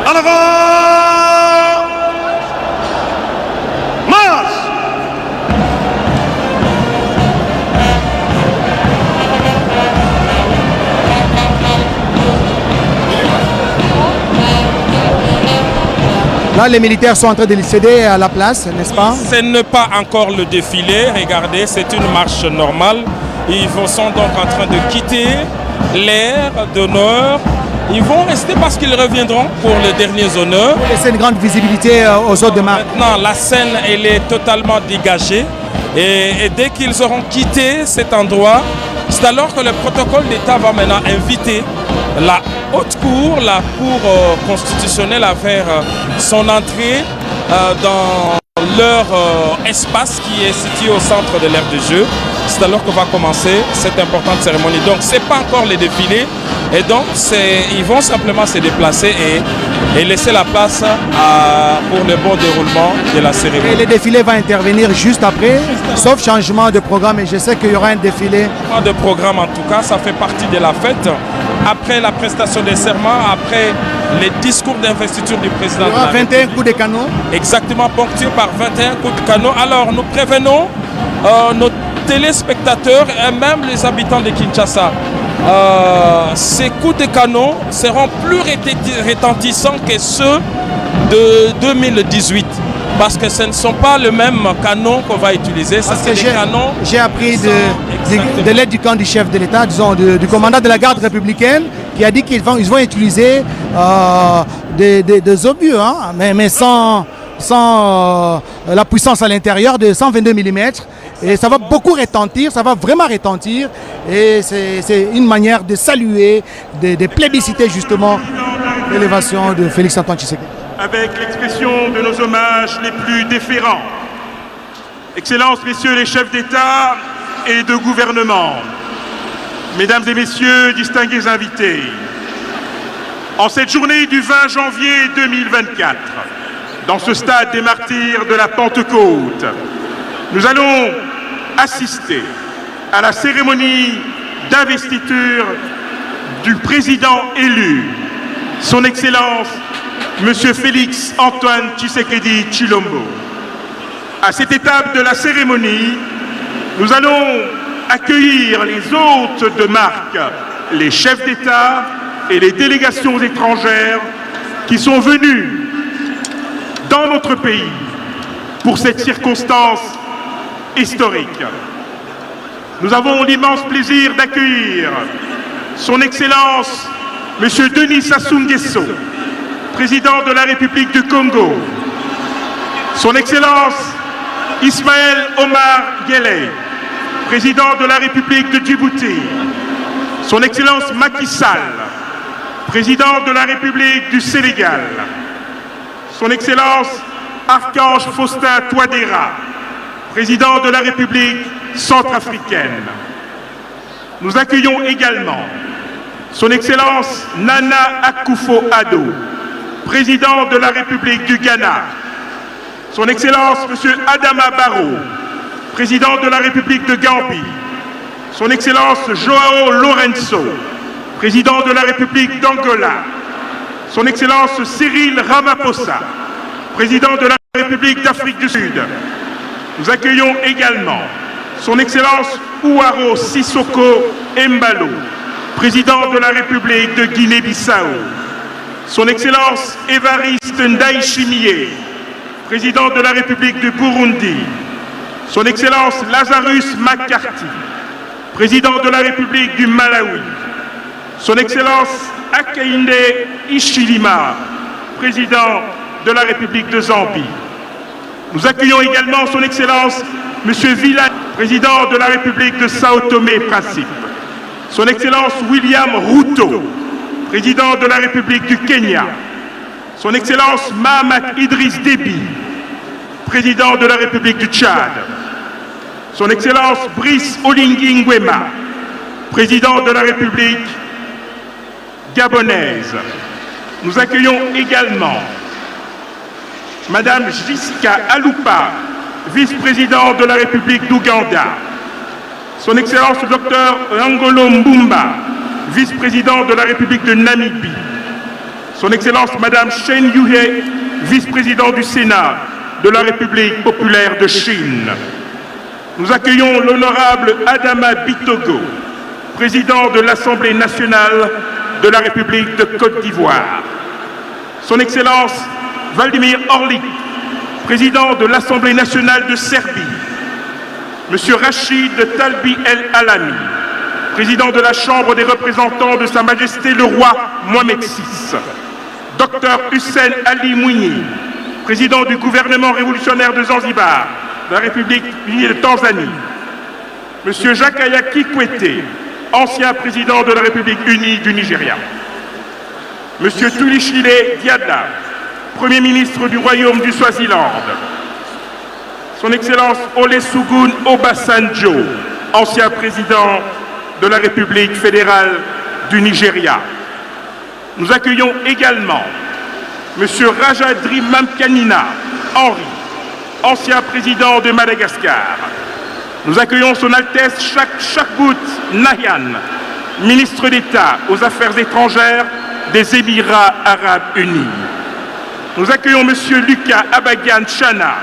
En avant! Marche! Là, les militaires sont en train de céder à la place, n'est-ce pas? Ce n'est pas encore le défilé, regardez, c'est une marche normale. Ils sont donc en train de quitter l'aire d'honneur. Ils vont rester parce qu'ils reviendront pour les derniers honneurs. Pour laisser une grande visibilité aux autres de marque. Maintenant, la scène, elle est totalement dégagée. Et dès qu'ils auront quitté cet endroit, c'est alors que le protocole d'État va maintenant inviter la haute cour, la cour constitutionnelle à faire son entrée dans leur espace qui est situé au centre de l'aire de jeu. C'est alors que va commencer cette importante cérémonie. Donc ce n'est pas encore le défilé et donc ils vont simplement se déplacer et laisser la place pour le bon déroulement de la cérémonie. Et le défilé va intervenir juste après, sauf changement de programme, et je sais qu'il y aura un défilé. Pas de programme en tout cas, ça fait partie de la fête. Après la prestation des serments, après les discours d'investiture du président. Il y aura 21 coups de canon. Exactement, ponctués par 21 coups de canon. Alors nous prévenons nos téléspectateurs et même les habitants de Kinshasa. Ces coups de canon seront plus retentissants que ceux de 2018 parce que ce ne sont pas les mêmes canons qu'on va utiliser. J'ai appris de l'aide du camp du chef de l'État, disons du commandant de la garde républicaine, qui a dit qu'ils vont utiliser des obus, hein, mais sans la puissance à l'intérieur de 122 mm. Et ça va beaucoup retentir, ça va vraiment retentir. Et c'est une manière de saluer, de plébisciter justement l'élévation de Félix-Antoine Tshisekedi. Avec l'expression de nos hommages les plus déférents. Excellences, messieurs les chefs d'État et de gouvernement, mesdames et messieurs, distingués invités, en cette journée du 20 janvier 2024, dans ce stade des martyrs de la Pentecôte, nous allons assister à la cérémonie d'investiture du président élu, son Excellence, Monsieur Félix-Antoine Tshisekedi Tshilombo. À cette étape de la cérémonie, nous allons accueillir les hôtes de marque, les chefs d'État et les délégations étrangères qui sont venus dans notre pays pour cette circonstance historique. Nous avons l'immense plaisir d'accueillir son Excellence, Monsieur Denis Sassou Nguesso, président de la République du Congo, son Excellence Ismaël Omar Guelleh, président de la République de Djibouti, son Excellence Macky Sall, président de la République du Sénégal, son Excellence Archange Faustin Touadéra, président de la République centrafricaine. Nous accueillons également son Excellence Nana Akufo-Addo, président de la République du Ghana, son Excellence M. Adama Barrow, président de la République de Gambie, son Excellence Joao Lourenço, président de la République d'Angola, son Excellence Cyril Ramaphosa, président de la République d'Afrique du Sud. Nous accueillons également son Excellence Ouaro Sissoko Embalo, président de la République de Guinée-Bissau, son Excellence Évariste Ndayishimiye, président de la République du Burundi, son Excellence Lazarus McCarthy, président de la République du Malawi, son Excellence Hakainde Hichilema, président de la République de Zambie. Nous accueillons également son Excellence M. Villa, président de la République de Sao Tomé-Principe, son Excellence William Ruto, président de la République du Kenya, son Excellence Mahamat Idriss Déby, président de la République du Tchad, son Excellence Brice Oligui Nguema, président de la République gabonaise. Nous accueillons également Madame Jessica Alupa, vice-présidente de la République d'Ouganda, son Excellence le Dr Ngolo Mbumba, vice-président de la République de Namibie, Son Excellence Madame Chen Yuhe, vice-présidente du Sénat de la République populaire de Chine. Nous accueillons l'honorable Adama Bitogo, président de l'Assemblée nationale de la République de Côte d'Ivoire. Son Excellence Vladimir Orlik, président de l'Assemblée nationale de Serbie. Monsieur Rachid Talbi El Alami, président de la Chambre des représentants de Sa Majesté le Roi Mohamed VI. Dr Hussein Ali Mwinyi, président du gouvernement révolutionnaire de Zanzibar, de la République unie de Tanzanie. Monsieur Jakaya Kikwete, ancien président de la République unie du Nigeria. Monsieur Tulishile Diada, Premier ministre du Royaume du Swaziland. Son Excellence Olusegun Obasanjo, ancien président de la République fédérale du Nigeria. Nous accueillons également Monsieur Rajadri Mamkanina Henri, ancien président de Madagascar. Nous accueillons Son Altesse Chakbout Nahyan, ministre d'État aux Affaires étrangères des Émirats arabes unis. Nous accueillons Monsieur Lucas Abagian Chana,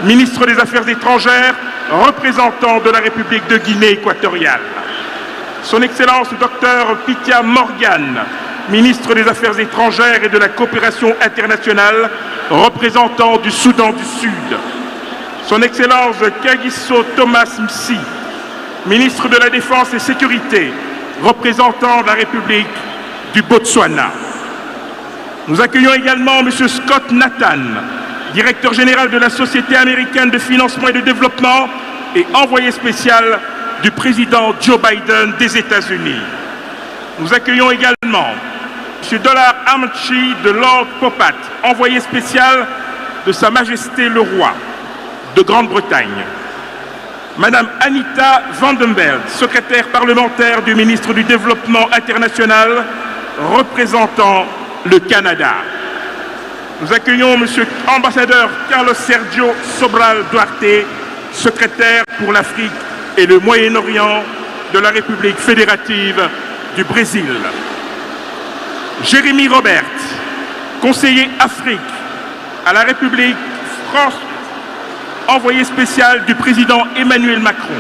ministre des Affaires étrangères, représentant de la République de Guinée équatoriale. Son Excellence Dr Pitia Morgan, ministre des Affaires étrangères et de la coopération internationale, représentant du Soudan du Sud. Son Excellence Kagiso Thomas Msi, ministre de la Défense et Sécurité, représentant la République du Botswana. Nous accueillons également M. Scott Nathan, directeur général de la Société américaine de financement et de développement et envoyé spécial du président Joe Biden des États-Unis. Nous accueillons également M. Dollar Amchi de Lord Popat, envoyé spécial de Sa Majesté le Roi de Grande-Bretagne. Madame Anita Vandenberg, secrétaire parlementaire du ministre du Développement international, représentant le Canada. Nous accueillons M. ambassadeur Carlos Sergio Sobral Duarte, secrétaire pour l'Afrique et le Moyen-Orient de la République fédérative du Brésil. Jérémy Robert, conseiller Afrique à la République France, envoyé spécial du président Emmanuel Macron.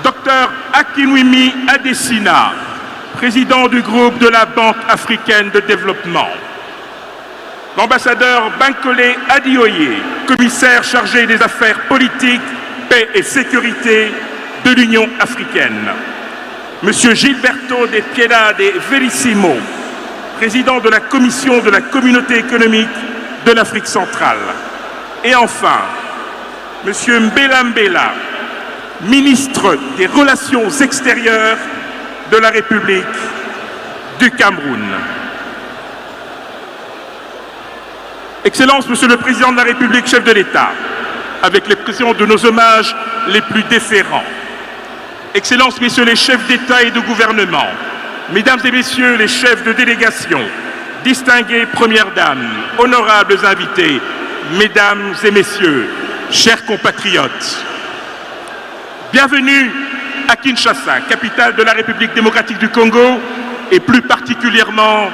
Dr Akinwumi Adesina, président du groupe de la Banque africaine de développement. L'ambassadeur Bankole Adioye, commissaire chargé des affaires politiques, paix et sécurité de l'Union africaine. Monsieur Gilberto de Piedade Verissimo, président de la Commission de la Communauté économique de l'Afrique centrale. Et enfin, Monsieur Mbela Mbela, ministre des Relations extérieures de la République du Cameroun. Excellences, Monsieur le Président de la République, chef de l'État, avec l'expression de nos hommages les plus déférents. Excellences, Messieurs les chefs d'État et de gouvernement, Mesdames et Messieurs les chefs de délégation, distinguées Premières Dames, honorables invités, Mesdames et Messieurs, chers compatriotes, bienvenue à Kinshasa, capitale de la République démocratique du Congo, et plus particulièrement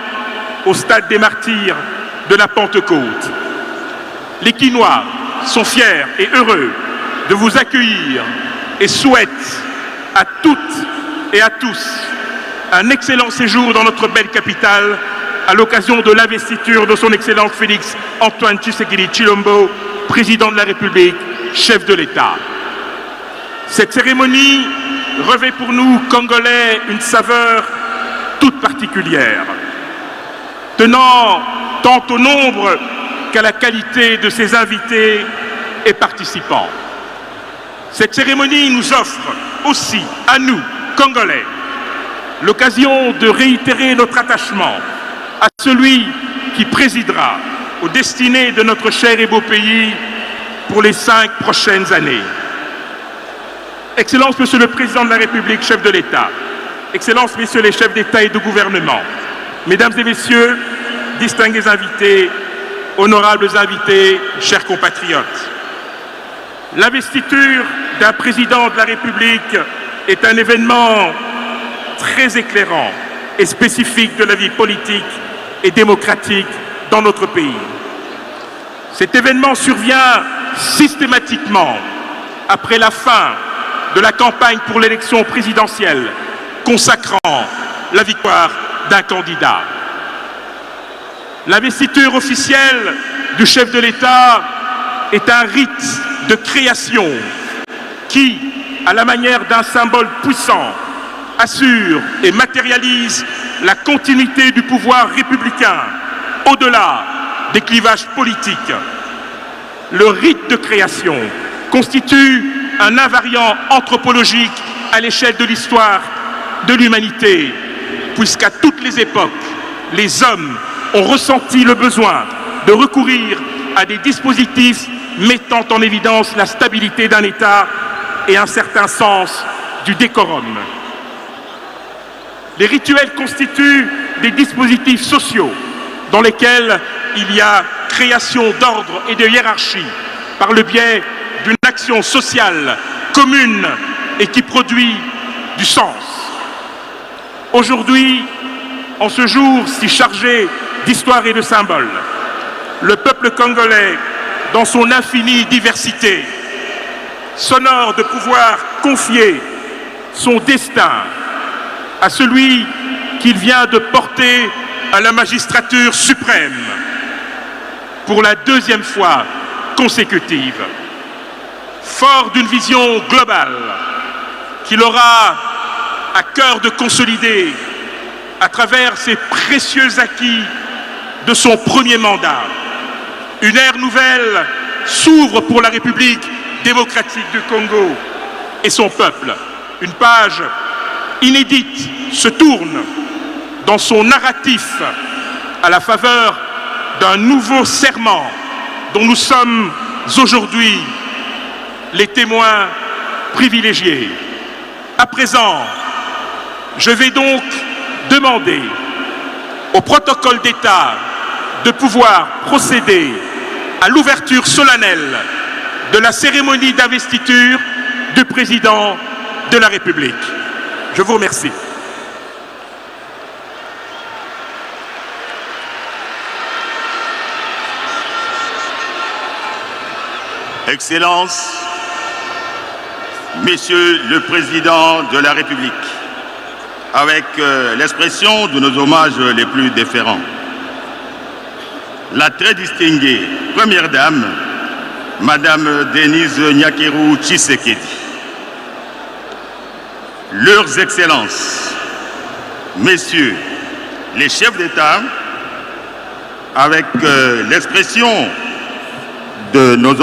au stade des martyrs de la Pentecôte. Les Quinois sont fiers et heureux de vous accueillir et souhaitent à toutes et à tous un excellent séjour dans notre belle capitale à l'occasion de l'investiture de son Excellence Félix Antoine Tshisekedi Tshilombo, président de la République, chef de l'État. Cette cérémonie revêt pour nous, Congolais, une saveur toute particulière, tenant tant au nombre qu'à la qualité de ses invités et participants. Cette cérémonie nous offre aussi, à nous, Congolais, l'occasion de réitérer notre attachement à celui qui présidera aux destinées de notre cher et beau pays pour les 5 prochaines années. Excellences, Monsieur le Président de la République, chef de l'État, Excellences, Messieurs les chefs d'État et de gouvernement, Mesdames et Messieurs, distingués invités, honorables invités, chers compatriotes, l'investiture d'un président de la République est un événement très éclairant et spécifique de la vie politique et démocratique dans notre pays. Cet événement survient systématiquement après la fin de la campagne pour l'élection présidentielle, consacrant la victoire d'un candidat. L'investiture officielle du chef de l'État est un rite de création qui, à la manière d'un symbole puissant, assure et matérialise la continuité du pouvoir républicain au-delà des clivages politiques. Le rite de création constitue un invariant anthropologique à l'échelle de l'histoire de l'humanité, puisqu'à toutes les époques, les hommes ont ressenti le besoin de recourir à des dispositifs mettant en évidence la stabilité d'un État et un certain sens du décorum. Les rituels constituent des dispositifs sociaux dans lesquels il y a création d'ordre et de hiérarchie par le biais d'une action sociale commune et qui produit du sens. Aujourd'hui, en ce jour si chargé d'histoire et de symboles, le peuple congolais, dans son infinie diversité, s'honore de pouvoir confier son destin à celui qu'il vient de porter à la magistrature suprême pour la deuxième fois consécutive. Fort d'une vision globale qu'il aura à cœur de consolider à travers ces précieux acquis de son premier mandat, une ère nouvelle s'ouvre pour la République démocratique du Congo et son peuple. Une page inédite se tourne dans son narratif à la faveur d'un nouveau serment dont nous sommes aujourd'hui les témoins privilégiés. À présent, je vais donc demander au protocole d'État de pouvoir procéder à l'ouverture solennelle de la cérémonie d'investiture du président de la République. Je vous remercie. Excellences, Monsieur le Président de la République, avec l'expression de nos hommages les plus déférents, la très distinguée Première Dame, Madame Denise Nyakeru Tshisekedi, Leurs Excellences, Messieurs les chefs d'État, avec l'expression de nos